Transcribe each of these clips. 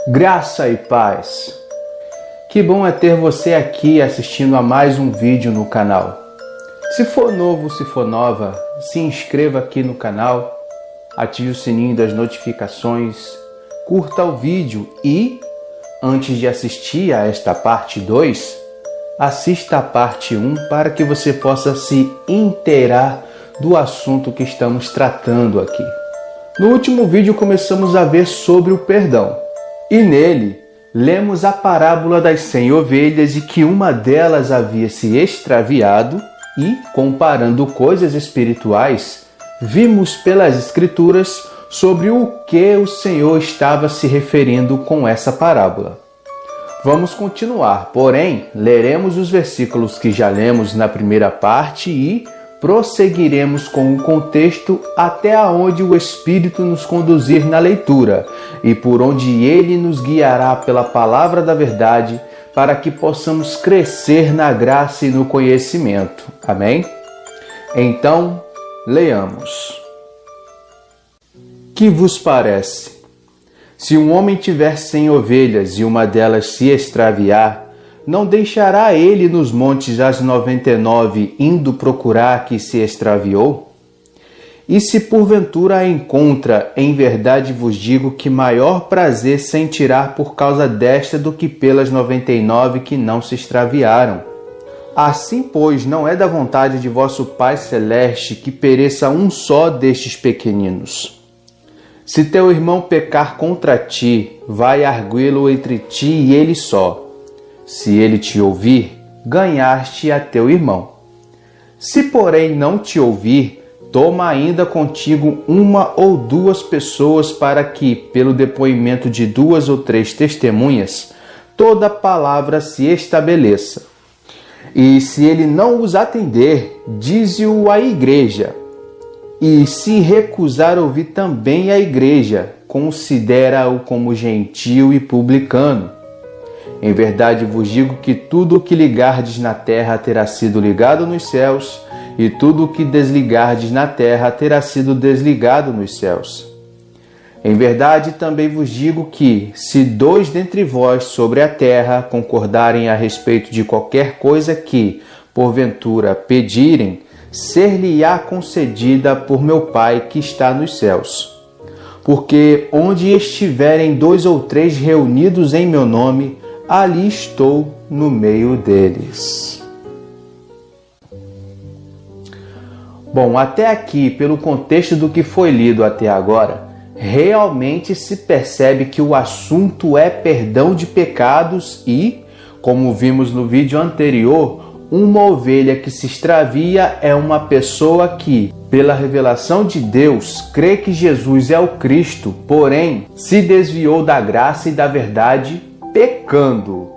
Graça e paz. Que bom é ter você aqui assistindo a mais um vídeo no canal. Se for novo, se for nova, se inscreva aqui no canal, ative o sininho das notificações, curta o vídeo e, antes de assistir a esta parte 2, assista a parte 1 para que você possa se inteirar do assunto que estamos tratando aqui. No último vídeo começamos a ver sobre o perdão. E nele, lemos a parábola das 100 ovelhas e que uma delas havia se extraviado e, comparando coisas espirituais, vimos pelas Escrituras sobre o que o Senhor estava se referindo com essa parábola. Vamos continuar, porém, leremos os versículos que já lemos na primeira parte e prosseguiremos com o contexto até aonde o Espírito nos conduzir na leitura e por onde Ele nos guiará pela palavra da verdade para que possamos crescer na graça e no conhecimento. Amém? Então, leamos. Que vos parece? Se um homem tiver 100 ovelhas e uma delas se extraviar, não deixará ele nos montes as 99 indo procurar a que se extraviou? E se porventura a encontra, em verdade vos digo que maior prazer sentirá por causa desta do que pelas 99 que não se extraviaram. Assim, pois, não é da vontade de vosso Pai Celeste que pereça um só destes pequeninos. Se teu irmão pecar contra ti, vai argüê-lo entre ti e ele só. Se ele te ouvir, ganhaste a teu irmão. Se, porém, não te ouvir, toma ainda contigo uma ou duas pessoas para que, pelo depoimento de 2 ou 3 testemunhas, toda palavra se estabeleça. E se ele não os atender, dize-o à igreja. E se recusar ouvir também a igreja, considera-o como gentio e publicano. Em verdade vos digo que tudo o que ligardes na terra terá sido ligado nos céus, e tudo o que desligardes na terra terá sido desligado nos céus. Em verdade também vos digo que, se 2 dentre vós sobre a terra concordarem a respeito de qualquer coisa que, porventura, pedirem, ser-lhe-á concedida por meu Pai que está nos céus. Porque onde estiverem 2 ou 3 reunidos em meu nome, ali estou no meio deles. Bom, até aqui, pelo contexto do que foi lido até agora, realmente se percebe que o assunto é perdão de pecados e, como vimos no vídeo anterior, uma ovelha que se extravia é uma pessoa que, pela revelação de Deus, crê que Jesus é o Cristo, porém, se desviou da graça e da verdade, pecando.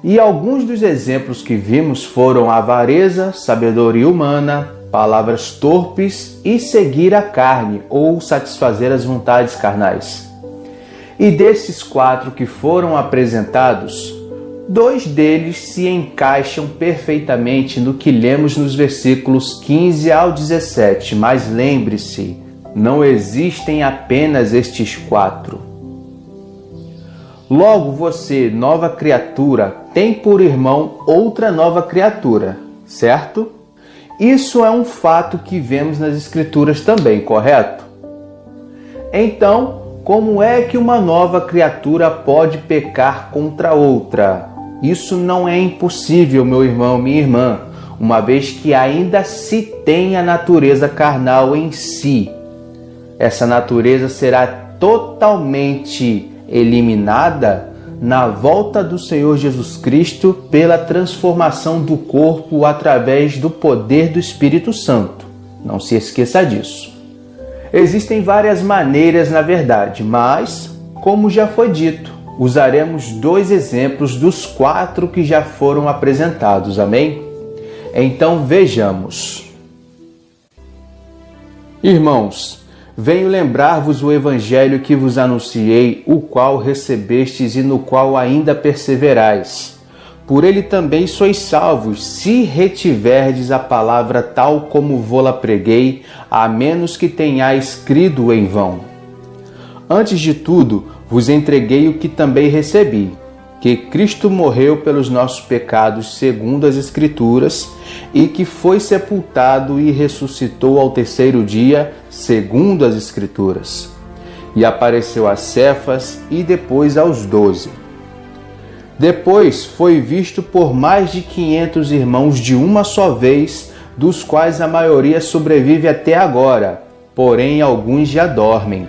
E alguns dos exemplos que vimos foram avareza, sabedoria humana, palavras torpes e seguir a carne ou satisfazer as vontades carnais. E desses 4 que foram apresentados, 2 deles se encaixam perfeitamente no que lemos nos versículos 15 ao 17, mas lembre-se, não existem apenas estes 4. Logo você, nova criatura, tem por irmão outra nova criatura, certo? Isso é um fato que vemos nas Escrituras também, correto? Então, como é que uma nova criatura pode pecar contra outra? Isso não é impossível, meu irmão, minha irmã, uma vez que ainda se tem a natureza carnal em si. Essa natureza será totalmente eliminada na volta do Senhor Jesus Cristo pela transformação do corpo através do poder do Espírito Santo. Não se esqueça disso. Existem várias maneiras, na verdade, mas, como já foi dito, usaremos 2 exemplos dos 4 que já foram apresentados, amém? Então vejamos. Irmãos, venho lembrar-vos o evangelho que vos anunciei, o qual recebestes e no qual ainda perseverais. Por ele também sois salvos, se retiverdes a palavra tal como vô-la preguei, a menos que tenhais crido em vão. Antes de tudo, vos entreguei o que também recebi, que Cristo morreu pelos nossos pecados segundo as Escrituras, e que foi sepultado e ressuscitou ao terceiro dia segundo as Escrituras. E apareceu a Cefas e depois aos 12. Depois foi visto por mais de 500 irmãos de uma só vez, dos quais a maioria sobrevive até agora, porém alguns já dormem.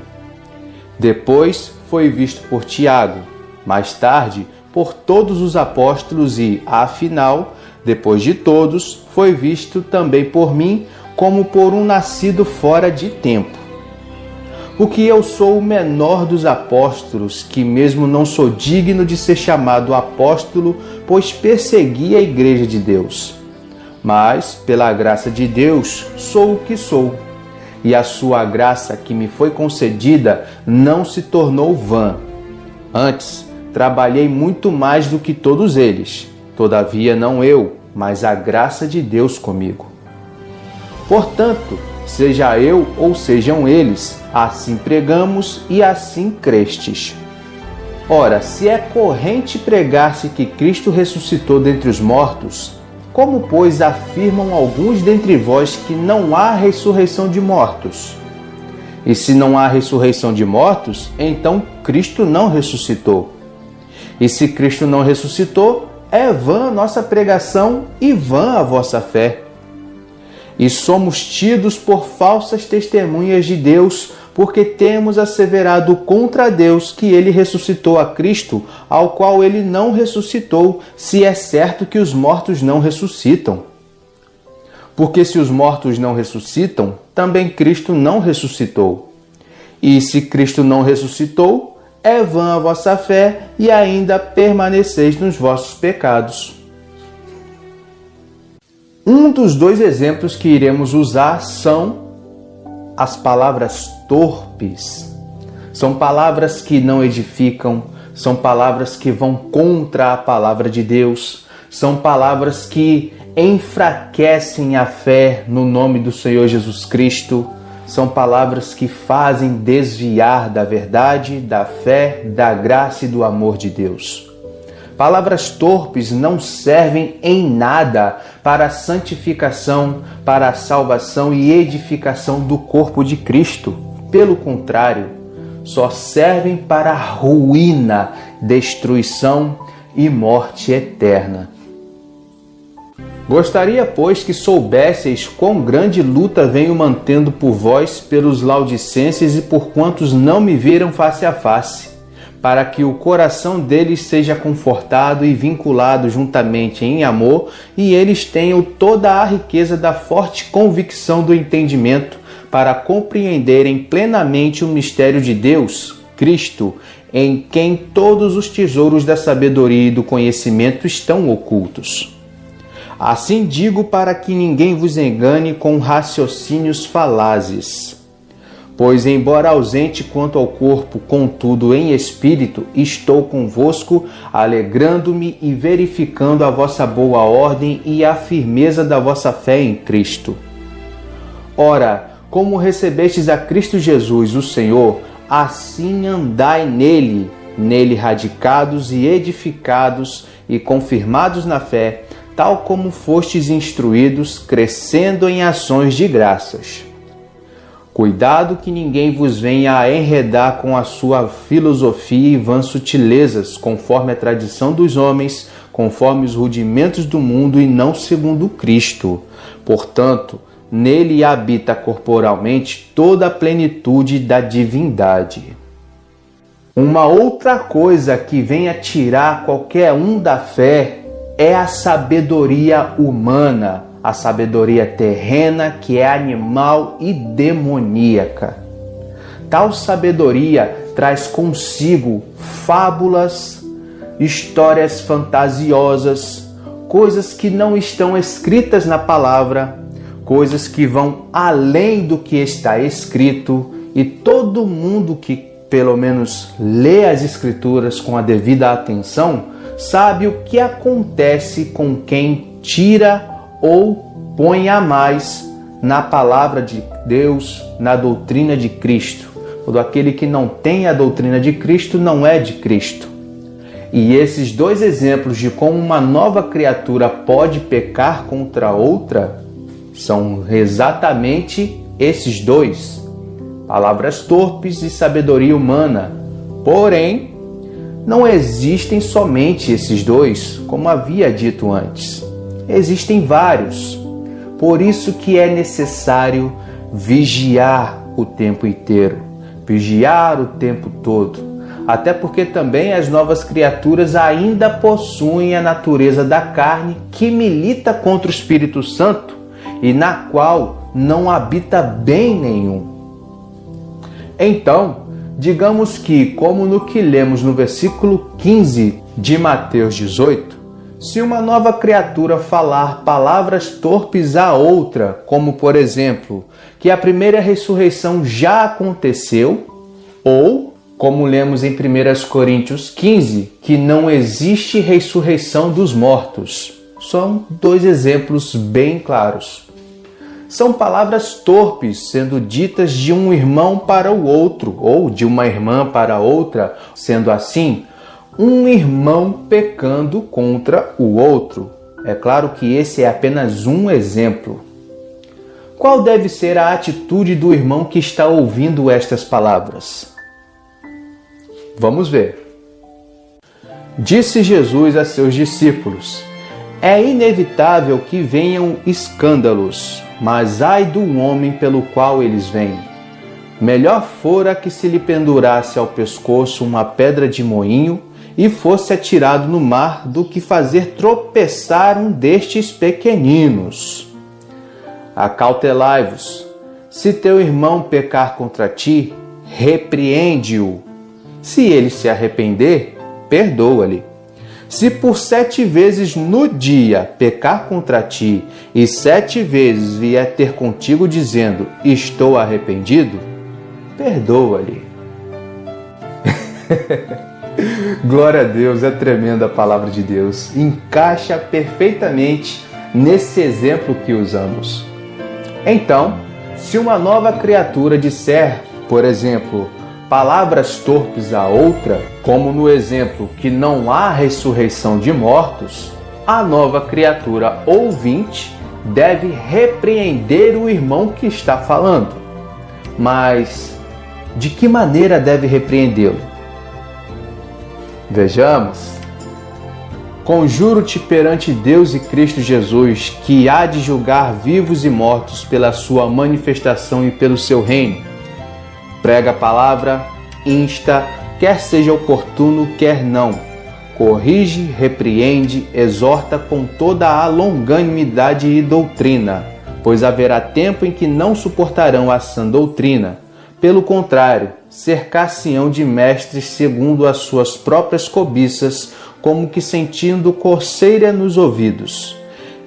Depois foi visto por Tiago, mais tarde por todos os apóstolos e, afinal, depois de todos, foi visto também por mim como por um nascido fora de tempo. Porque eu sou o menor dos apóstolos, que mesmo não sou digno de ser chamado apóstolo, pois persegui a igreja de Deus. Mas, pela graça de Deus, sou o que sou. E a sua graça que me foi concedida não se tornou vã. Antes, trabalhei muito mais do que todos eles. Todavia, não eu, mas a graça de Deus comigo. Portanto, seja eu ou sejam eles, assim pregamos e assim crestes. Ora, se é corrente pregar-se que Cristo ressuscitou dentre os mortos, como, pois, afirmam alguns dentre vós que não há ressurreição de mortos? E se não há ressurreição de mortos, então Cristo não ressuscitou. E se Cristo não ressuscitou, é vã a nossa pregação e vã a vossa fé. E somos tidos por falsas testemunhas de Deus, porque temos asseverado contra Deus que ele ressuscitou a Cristo, ao qual ele não ressuscitou, se é certo que os mortos não ressuscitam. Porque se os mortos não ressuscitam, também Cristo não ressuscitou. E se Cristo não ressuscitou, é vã a vossa fé e ainda permaneceis nos vossos pecados. Um dos dois exemplos que iremos usar são as palavras torpes. São palavras que não edificam, são palavras que vão contra a palavra de Deus, são palavras que enfraquecem a fé no nome do Senhor Jesus Cristo, são palavras que fazem desviar da verdade, da fé, da graça e do amor de Deus. Palavras torpes não servem em nada para a santificação, para a salvação e edificação do corpo de Cristo. Pelo contrário, só servem para a ruína, destruição e morte eterna. Gostaria, pois, que soubesseis quão grande luta venho mantendo por vós, pelos laodicenses e por quantos não me viram face a face, para que o coração deles seja confortado e vinculado juntamente em amor, e eles tenham toda a riqueza da forte convicção do entendimento, para compreenderem plenamente o mistério de Deus, Cristo, em quem todos os tesouros da sabedoria e do conhecimento estão ocultos. Assim digo para que ninguém vos engane com raciocínios falazes. Pois, embora ausente quanto ao corpo, contudo em espírito, estou convosco, alegrando-me e verificando a vossa boa ordem e a firmeza da vossa fé em Cristo. Ora, como recebestes a Cristo Jesus, o Senhor, assim andai nele, radicados e edificados e confirmados na fé, tal como fostes instruídos, crescendo em ações de graças. Cuidado que ninguém vos venha a enredar com a sua filosofia e vãs sutilezas, conforme a tradição dos homens, conforme os rudimentos do mundo e não segundo Cristo. Portanto, nele habita corporalmente toda a plenitude da divindade. Uma outra coisa que vem a tirar qualquer um da fé é a sabedoria humana, a sabedoria terrena, que é animal e demoníaca. Tal sabedoria traz consigo fábulas, histórias fantasiosas, coisas que não estão escritas na palavra, coisas que vão além do que está escrito E todo mundo que pelo menos lê as Escrituras com a devida atenção sabe o que acontece com quem tira ou põe a mais na palavra de Deus, na doutrina de Cristo. Todo aquele que não tem a doutrina de Cristo não é de Cristo. E esses dois exemplos de como uma nova criatura pode pecar contra outra são exatamente esses dois: palavras torpes e sabedoria humana. Porém, não existem somente esses dois, como havia dito antes. Existem vários. Por isso que é necessário vigiar o tempo inteiro, vigiar o tempo todo. Até porque também as novas criaturas ainda possuem a natureza da carne que milita contra o Espírito Santo e na qual não habita bem nenhum. Então, digamos que, como no que lemos no versículo 15 de Mateus 18, se uma nova criatura falar palavras torpes a outra, como por exemplo, que a primeira ressurreição já aconteceu, ou, como lemos em 1 Coríntios 15, que não existe ressurreição dos mortos. São dois exemplos bem claros. São palavras torpes sendo ditas de um irmão para o outro, ou de uma irmã para outra, sendo assim, um irmão pecando contra o outro. É claro que esse é apenas um exemplo. Qual deve ser a atitude do irmão que está ouvindo estas palavras? Vamos ver. Disse Jesus a seus discípulos: é inevitável que venham escândalos, mas ai do homem pelo qual eles vêm. Melhor fora que se lhe pendurasse ao pescoço uma pedra de moinho e fosse atirado no mar do que fazer tropeçar um destes pequeninos. Acautelai-vos. Se teu irmão pecar contra ti, repreende-o. Se ele se arrepender, perdoa-lhe. Se por 7 vezes no dia pecar contra ti e 7 vezes vier ter contigo dizendo, estou arrependido, perdoa-lhe. Glória a Deus, é tremenda a palavra de Deus. Encaixa perfeitamente nesse exemplo que usamos. Então, se uma nova criatura disser, por exemplo, palavras torpes a outra, como no exemplo que não há ressurreição de mortos, a nova criatura ouvinte deve repreender o irmão que está falando. Mas de que maneira deve repreendê-lo? Vejamos. Conjuro-te perante Deus e Cristo Jesus, que há de julgar vivos e mortos pela sua manifestação e pelo seu reino. Prega a palavra, insta, quer seja oportuno, quer não. Corrige, repreende, exorta com toda a longanimidade e doutrina, pois haverá tempo em que não suportarão a sã doutrina. Pelo contrário, cercar-se-ão de mestres segundo as suas próprias cobiças, como que sentindo coceira nos ouvidos.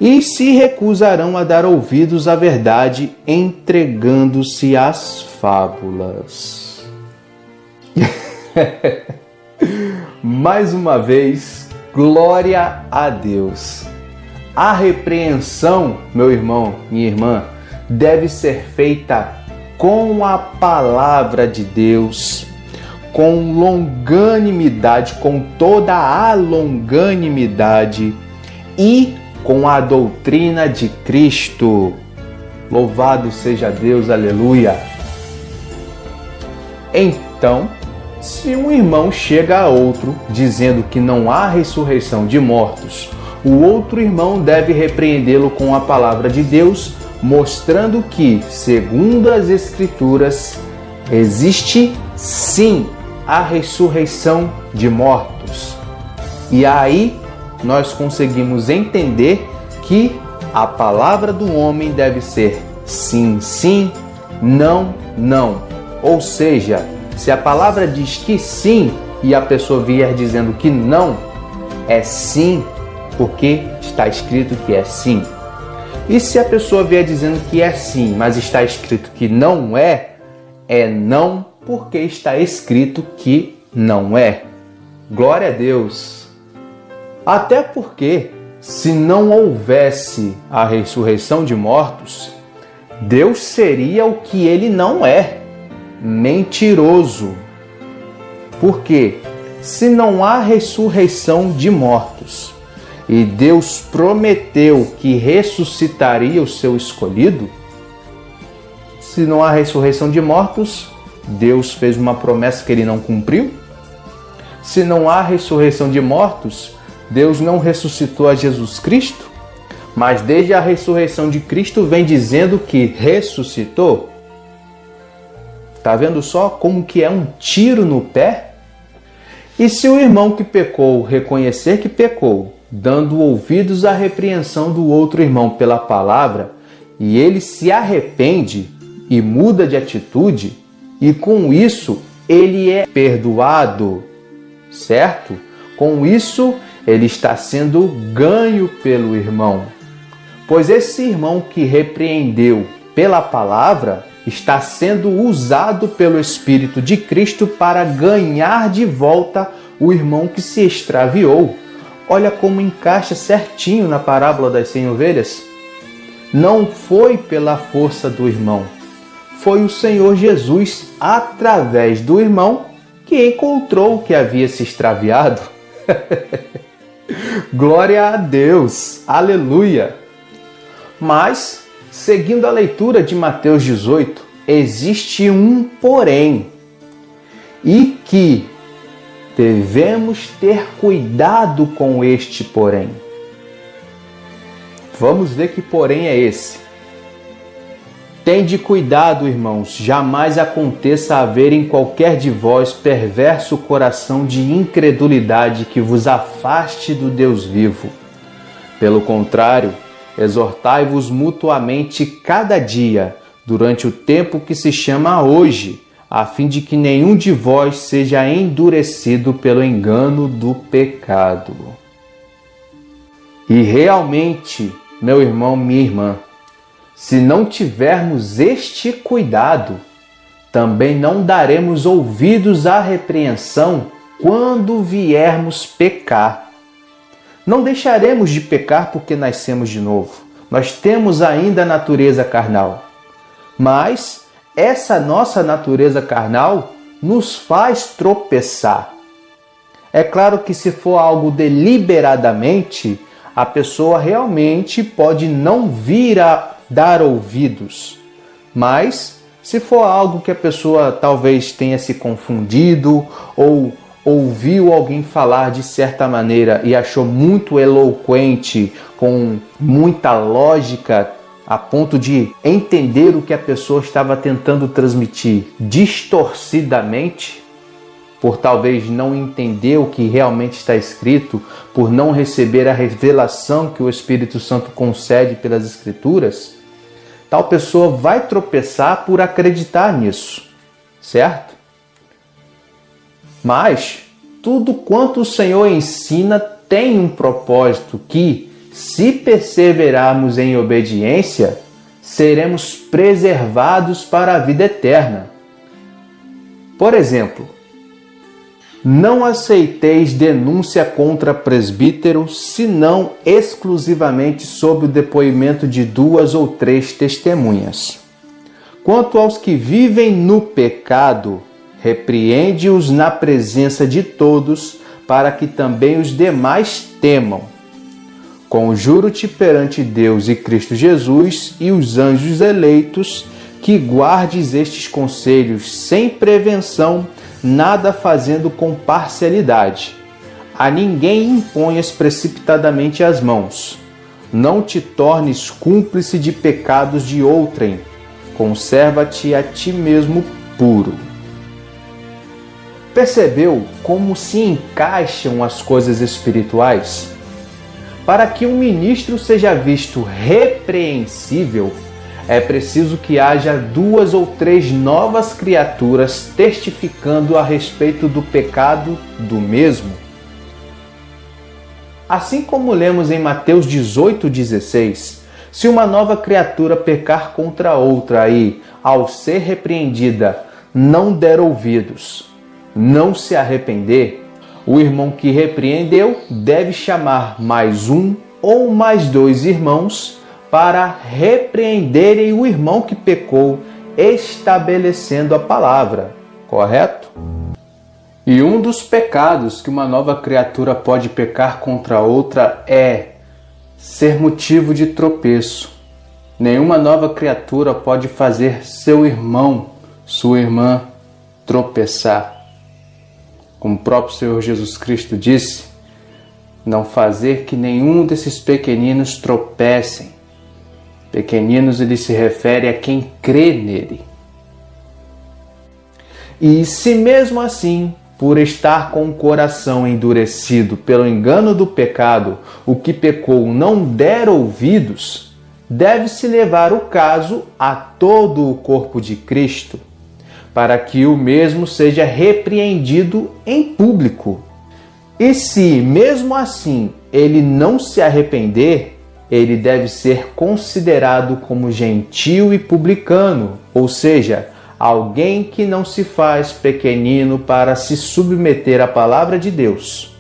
E se recusarão a dar ouvidos à verdade, entregando-se às fábulas. Mais uma vez, glória a Deus. A repreensão, meu irmão, minha irmã, deve ser feita com a palavra de Deus, com longanimidade, com toda a longanimidade e com a doutrina de Cristo. Louvado seja Deus, aleluia! Então, se um irmão chega a outro dizendo que não há ressurreição de mortos, o outro irmão deve repreendê-lo com a palavra de Deus, mostrando que, segundo as Escrituras, existe sim a ressurreição de mortos. E aí nós conseguimos entender que a palavra do homem deve ser sim, sim, não, não. Ou seja, se a palavra diz que sim e a pessoa vier dizendo que não, é sim, porque está escrito que é sim. E se a pessoa vier dizendo que é sim, mas está escrito que não é, é não porque está escrito que não é. Glória a Deus! Até porque, se não houvesse a ressurreição de mortos, Deus seria o que ele não é, mentiroso. Porque, se não há ressurreição de mortos, e Deus prometeu que ressuscitaria o seu escolhido, se não há ressurreição de mortos, Deus fez uma promessa que ele não cumpriu? Se não há ressurreição de mortos, Deus não ressuscitou a Jesus Cristo? Mas desde a ressurreição de Cristo vem dizendo que ressuscitou? Está vendo só como que é um tiro no pé? E se o irmão que pecou reconhecer que pecou, dando ouvidos à repreensão do outro irmão pela palavra, e ele se arrepende e muda de atitude, e com isso ele é perdoado, certo? Com isso ele está sendo ganho pelo irmão. Pois esse irmão que repreendeu pela palavra está sendo usado pelo Espírito de Cristo para ganhar de volta o irmão que se extraviou. Olha como encaixa certinho na parábola das 100 ovelhas. Não foi pela força do irmão, foi o Senhor Jesus, através do irmão, que encontrou o que havia se extraviado. Glória a Deus! Aleluia! Mas, seguindo a leitura de Mateus 18, existe um porém, e que devemos ter cuidado com este porém. Vamos ver que porém é esse. Tende cuidado, irmãos, jamais aconteça haver em qualquer de vós perverso coração de incredulidade que vos afaste do Deus vivo. Pelo contrário, exortai-vos mutuamente cada dia, durante o tempo que se chama hoje, a fim de que nenhum de vós seja endurecido pelo engano do pecado. E realmente, meu irmão, minha irmã, se não tivermos este cuidado, também não daremos ouvidos à repreensão quando viermos pecar. Não deixaremos de pecar porque nascemos de novo. Nós temos ainda a natureza carnal. Mas essa nossa natureza carnal nos faz tropeçar. É claro que se for algo deliberadamente, a pessoa realmente pode não vir a dar ouvidos. Mas se for algo que a pessoa talvez tenha se confundido ou ouviu alguém falar de certa maneira e achou muito eloquente, com muita lógica, a ponto de entender o que a pessoa estava tentando transmitir distorcidamente, por talvez não entender o que realmente está escrito, por não receber a revelação que o Espírito Santo concede pelas Escrituras, tal pessoa vai tropeçar por acreditar nisso, certo? Mas tudo quanto o Senhor ensina tem um propósito que, se perseverarmos em obediência, seremos preservados para a vida eterna. Por exemplo, não aceiteis denúncia contra presbítero, senão exclusivamente sob o depoimento de 2 ou 3 testemunhas. Quanto aos que vivem no pecado, repreende-os na presença de todos, para que também os demais temam. Conjuro-te perante Deus e Cristo Jesus e os anjos eleitos, que guardes estes conselhos sem prevenção, nada fazendo com parcialidade. A ninguém imponhas precipitadamente as mãos. Não te tornes cúmplice de pecados de outrem. Conserva-te a ti mesmo puro. Percebeu como se encaixam as coisas espirituais? Para que um ministro seja visto repreensível, é preciso que haja 2 ou 3 novas criaturas testificando a respeito do pecado do mesmo. Assim como lemos em Mateus 18,16, se uma nova criatura pecar contra outra e, ao ser repreendida, não der ouvidos, não se arrepender, o irmão que repreendeu deve chamar mais um ou mais dois irmãos para repreenderem o irmão que pecou, estabelecendo a palavra, correto? E um dos pecados que uma nova criatura pode pecar contra outra é ser motivo de tropeço. Nenhuma nova criatura pode fazer seu irmão, sua irmã, tropeçar. Como o próprio Senhor Jesus Cristo disse, não fazer que nenhum desses pequeninos tropecem. Pequeninos, ele se refere a quem crê nele. E se mesmo assim, por estar com o coração endurecido pelo engano do pecado, o que pecou não der ouvidos, deve-se levar o caso a todo o corpo de Cristo, para que o mesmo seja repreendido em público. E se, mesmo assim, ele não se arrepender, ele deve ser considerado como gentio e publicano, ou seja, alguém que não se faz pequenino para se submeter à palavra de Deus.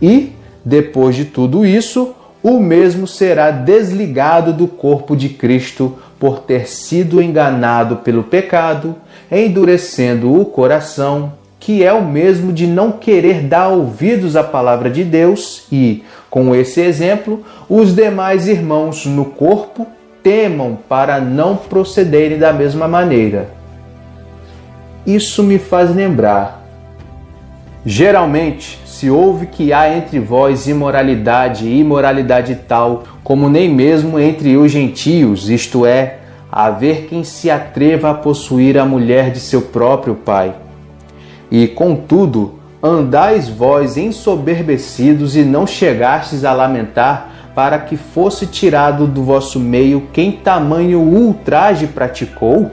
E, depois de tudo isso, o mesmo será desligado do corpo de Cristo por ter sido enganado pelo pecado, endurecendo o coração, que é o mesmo de não querer dar ouvidos à palavra de Deus e, com esse exemplo, os demais irmãos no corpo temam para não procederem da mesma maneira. Isso me faz lembrar. Geralmente, se ouve que há entre vós imoralidade e imoralidade tal, como nem mesmo entre os gentios, isto é, haver quem se atreva a possuir a mulher de seu próprio pai. E, contudo, andais vós ensoberbecidos e não chegastes a lamentar para que fosse tirado do vosso meio quem tamanho ultraje praticou?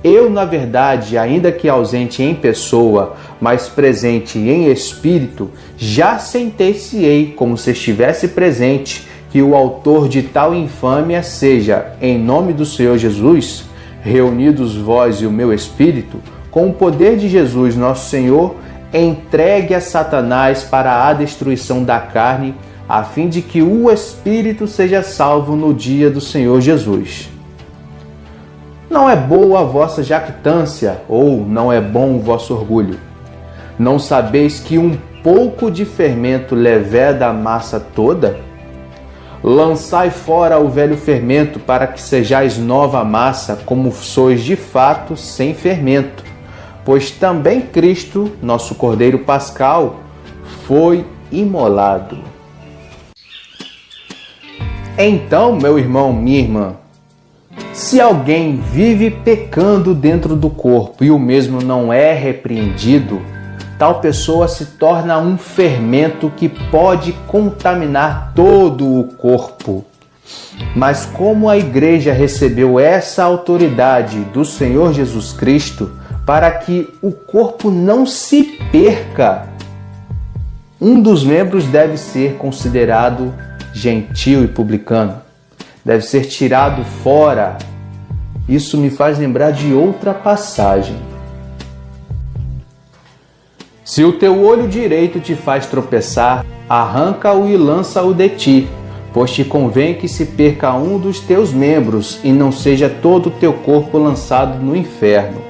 Eu, na verdade, ainda que ausente em pessoa, mas presente em espírito, já sentenciei, como se estivesse presente, que o autor de tal infâmia seja, em nome do Senhor Jesus, reunidos vós e o meu espírito, com o poder de Jesus nosso Senhor, entregue a Satanás para a destruição da carne, a fim de que o espírito seja salvo no dia do Senhor Jesus. Não é boa a vossa jactância, ou não é bom o vosso orgulho? Não sabeis que um pouco de fermento leveda a massa toda? Lançai fora o velho fermento, para que sejais nova massa, como sois de fato sem fermento. Pois também Cristo, nosso Cordeiro Pascal, foi imolado. Então, meu irmão, minha irmã, se alguém vive pecando dentro do corpo e o mesmo não é repreendido, tal pessoa se torna um fermento que pode contaminar todo o corpo. Mas como a igreja recebeu essa autoridade do Senhor Jesus Cristo para que o corpo não se perca, um dos membros deve ser considerado gentio e publicano. Deve ser tirado fora. Isso me faz lembrar de outra passagem. Se o teu olho direito te faz tropeçar, arranca-o e lança-o de ti, pois te convém que se perca um dos teus membros e não seja todo o teu corpo lançado no inferno.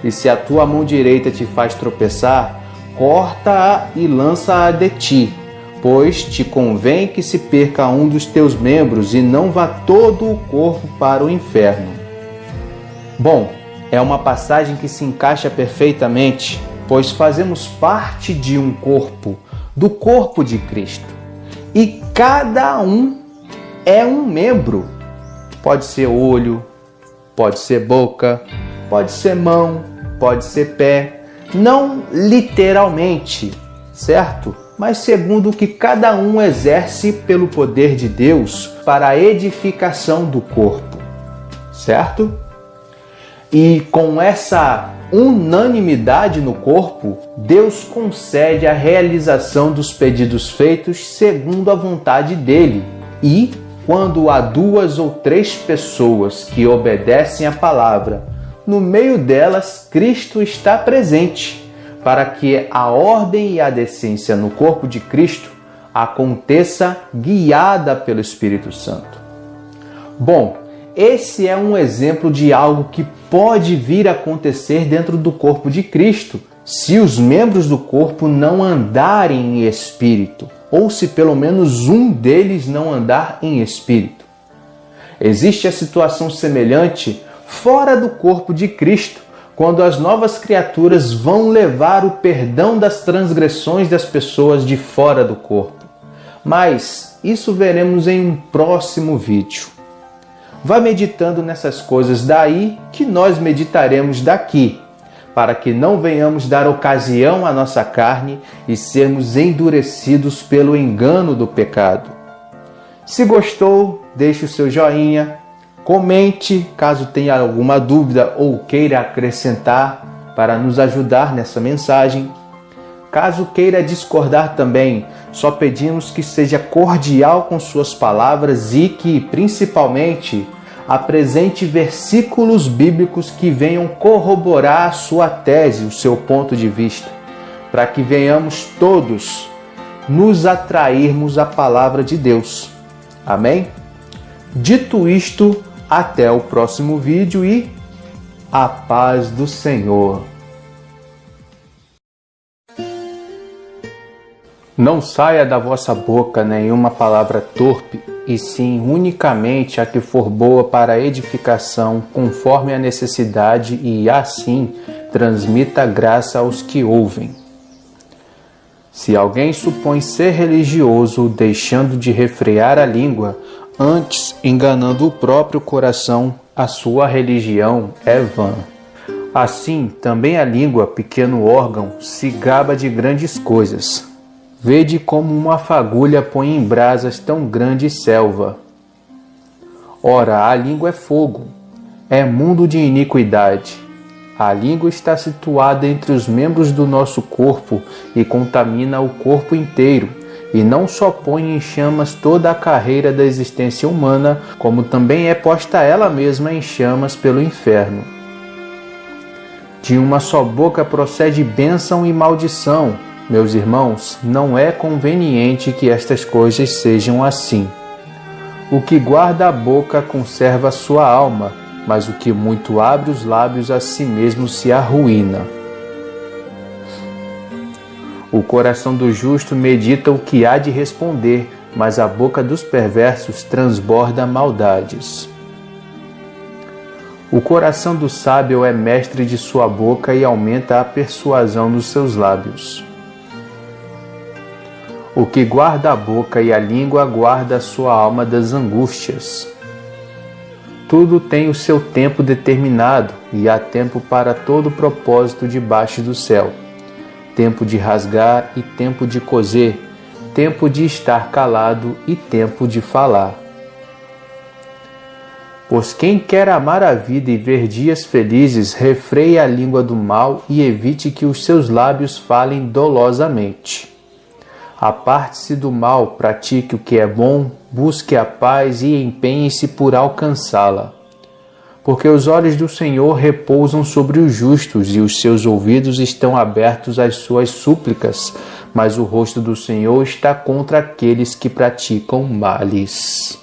E se a tua mão direita te faz tropeçar, corta-a e lança-a de ti, pois te convém que se perca um dos teus membros e não vá todo o corpo para o inferno. Bom, é uma passagem que se encaixa perfeitamente, pois fazemos parte de um corpo, do corpo de Cristo. E cada um é um membro. Pode ser olho, pode ser boca, pode ser mão, pode ser pé. Não literalmente, certo? Mas segundo o que cada um exerce pelo poder de Deus para a edificação do corpo, certo? E com essa unanimidade no corpo, Deus concede a realização dos pedidos feitos segundo a vontade dele. E, quando há 2 ou 3 pessoas que obedecem à palavra, no meio delas Cristo está presente, para que a ordem e a decência no corpo de Cristo aconteça guiada pelo Espírito Santo. Bom, esse é um exemplo de algo que pode vir a acontecer dentro do corpo de Cristo, se os membros do corpo não andarem em espírito, ou se pelo menos um deles não andar em espírito. Existe a situação semelhante fora do corpo de Cristo, quando as novas criaturas vão levar o perdão das transgressões das pessoas de fora do corpo. Mas isso veremos em um próximo vídeo. Vá meditando nessas coisas daí que nós meditaremos daqui, para que não venhamos dar ocasião à nossa carne e sermos endurecidos pelo engano do pecado. Se gostou, deixe o seu joinha, comente caso tenha alguma dúvida ou queira acrescentar para nos ajudar nessa mensagem. Caso queira discordar também, só pedimos que seja cordial com suas palavras e que, principalmente, apresente versículos bíblicos que venham corroborar a sua tese, o seu ponto de vista, para que venhamos todos nos atrairmos à palavra de Deus. Amém? Dito isto, até o próximo vídeo e a paz do Senhor. Não saia da vossa boca nenhuma palavra torpe, e sim unicamente a que for boa para a edificação, conforme a necessidade, e assim transmita graça aos que ouvem. Se alguém supõe ser religioso, deixando de refrear a língua, antes enganando o próprio coração, a sua religião é vã. Assim, também a língua, pequeno órgão, se gaba de grandes coisas. Vede como uma fagulha põe em brasas tão grande selva. Ora, a língua é fogo, é mundo de iniquidade. A língua está situada entre os membros do nosso corpo e contamina o corpo inteiro, e não só põe em chamas toda a carreira da existência humana, como também é posta ela mesma em chamas pelo inferno. De uma só boca procede bênção e maldição. Meus irmãos, não é conveniente que estas coisas sejam assim. O que guarda a boca conserva a sua alma, mas o que muito abre os lábios a si mesmo se arruína. O coração do justo medita o que há de responder, mas a boca dos perversos transborda maldades. O coração do sábio é mestre de sua boca e aumenta a persuasão dos seus lábios. O que guarda a boca e a língua guarda a sua alma das angústias. Tudo tem o seu tempo determinado, e há tempo para todo propósito debaixo do céu. Tempo de rasgar e tempo de coser, tempo de estar calado e tempo de falar. Pois quem quer amar a vida e ver dias felizes, refreie a língua do mal e evite que os seus lábios falem dolosamente. Aparte-se do mal, pratique o que é bom, busque a paz e empenhe-se por alcançá-la. Porque os olhos do Senhor repousam sobre os justos e os seus ouvidos estão abertos às suas súplicas, mas o rosto do Senhor está contra aqueles que praticam males.